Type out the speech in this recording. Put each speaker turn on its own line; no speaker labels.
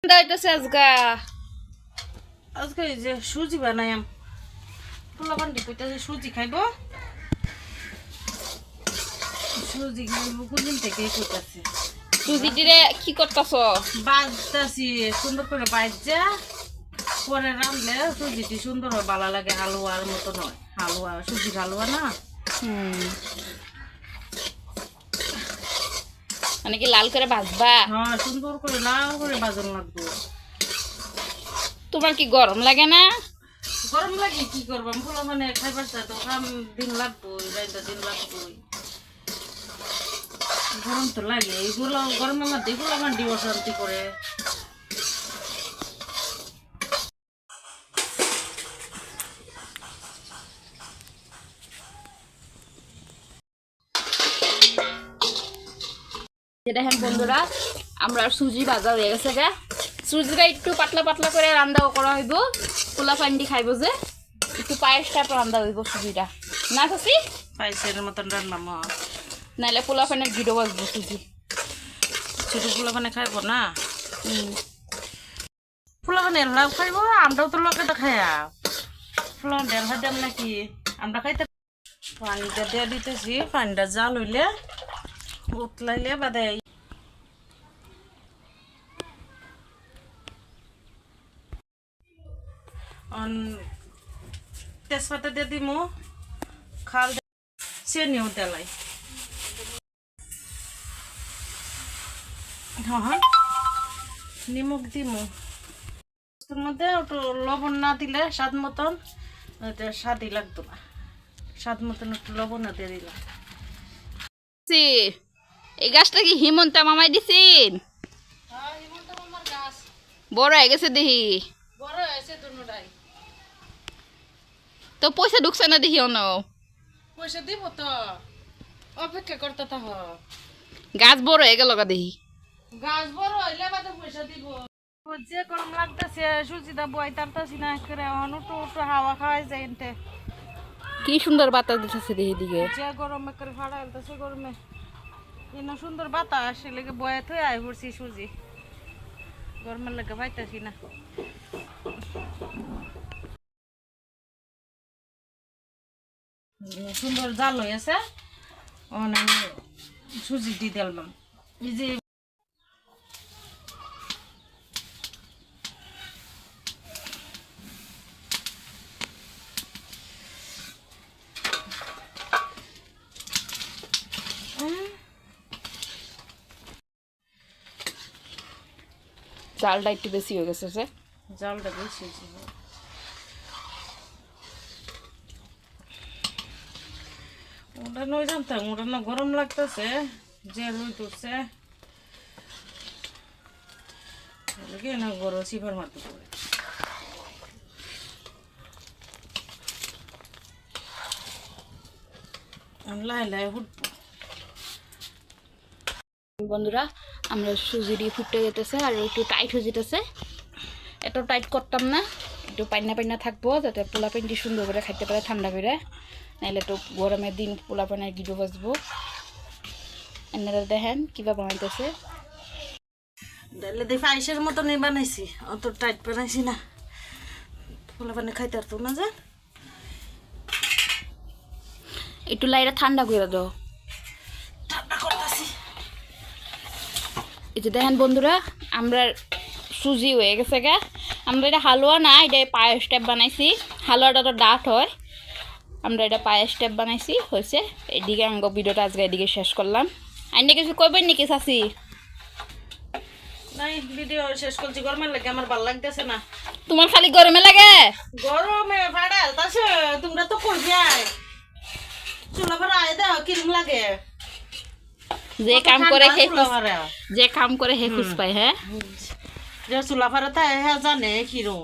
দাইতেছে
আজকে এই যে সুজি বানাইম পোলা বান্ডি কইতাছে সুজি খাইব কোনদিন থেকে কইতাছে
সুজি দিলে কি করতেছ?
বাজতাছি সুন্দর করে বাজা পরে রাঁধলে সুজিটি সুন্দর হয়, ভালো লাগে। হালুয়ার মতো নয়, হালুয়া সুজির হালুয়া না।
মানে কি লাল করে ভাজবা?
হ্যাঁ, সুন্দর করে লাল করে বাজন লাগবে।
তোমার কি গরম লাগে না?
গরম লাগে কি করবাম, পোলা মানে খাইবার চা তো কাম দিন লাগবো, দিন লাগবো। গরম তো লাগে, এইগুলো গরমের মধ্যে এগুলো আমার দিয়ে অশান্তি করে।
দেখেন বন্ধুরা, আমরা সুজি ভাজা হয়ে গেছে গা। সুজিটা একটু পাতলা পাতলা করে রান্না করা হইব, পোলা পান্ডি খাইব যে, একটু পায়েস টাইপ রান্না হইব সুজিটা না চাষি?
পায়েসের মতন রান্নাম,
নাহলে পোলা পানের গিডো বাজবো সুজি।
ছোট পোলা মানে খাইব না, পোলা মানে লাভ খাইব, আমরাও তো লোকে তো খাইয়া পোলা দেড় দাম নাকি আমরা খাইতে। পানিটা দিয়ে দিতেছি, পানিটা জাল হইলে উতলাইলে বাদে তেজপাতা দিয়ে দিমু, খাল চেনিও তেলাই। হ্যাঁ, নিমক দিমু মধ্যে, একটু লবণ না দিলে স্বাদ মতন স্বাদই লাগতো না, স্বাদ মতন একটু লবণ দিয়ে দিলাম।
এই গাছটা কি হিমন্ত মামাই দিছেন? বড় হয়ে গেছে দেখি,
বড় হয়েছে দুটাই।
তো পয়সা ঢুকছে না দেখি অন?
পয়সা দিব তো, অপেক্ষা করতে থাক।
গাছ বড় হয়ে গেল দেখি।
গাছ বড় হইলে বাদে পয়সা দিব। যে গরম লাগতেছে, সুজিটা বই তারতাছি না করে, এখন একটু একটু হাওয়া খাওয়াই যায় এনতে।
কি সুন্দর বাতাস দিতেছে দেখি দিকে।
যে গরমে করে ফাড়া হইতেছে গরমে, এনে সুন্দর বাতাস লেগে বয়ে থয়ে আই পড়ছি সুজি, গরমের লেগে পাইতাছি না। সুন্দর জাল হয়েছে, আমি সুজি দিয়ে দিলাম। এই যে
চালটা একটু বেশি হয়ে গেছে যে,
জালটা বেশি, ওটা নয় জানতাম, ওটা না গরম লাগতেছে, যে রুই তুলছে না গরম সিফার মারতে পড়ে। লাই লাই ফুটবো।
বন্ধুরা, আমরা সুজি দিয়ে ফুটতে যেতেছে, আর একটু টাইট হয়ে যেতেছে। এত টাইট করতাম না, একটু পাইনা পাইনা থাকবো, যাতে পোলা পানটি সুন্দর করে খাইতে পারে ঠান্ডা করে, নাহলে তো গরমের দিন পোলা পানের গিডো বাজবো। এনারা দেখেন কিভাবে বানাইতেছে।
ডালে দিয়ে পায়েসের মতনই বানাইছি, অত টাইট বানাইছি না, পোলা পানি খাইতে পারতো না যে।
একটু লাইটা ঠান্ডা করে দাও।
ঠান্ডা করতেছি।
এই যে দেখেন বন্ধুরা, আমরা সুজি হয়ে গেছে গা। আমরা এটা হালুয়া না, এটা পায়েস টাইপ বানাইছি। হালুয়াটা তো ডাট হয়, আমরা এটা পায়েস টাইপ বানাইছি, হয়েছে। এইদিকে আমি ভিডিওটা আজকে এদিকে শেষ করলাম। আইনে কিছু কইবেন নাকি চাচি?
নাই, ভিডিও শেষ করছি, গরমের লাগে আমার ভালো লাগতেছে না।
তোমার খালি গরমে লাগে?
গরমে ফাড়াল তাছে, তোমরা তো কই যায় চুলা ভরা আয় দাও, কিরম লাগে।
যে কাম করে হে খুশ পায়। হ্যাঁ,
যে চুলা ভরা তাই হ্যাঁ জানে কিরম।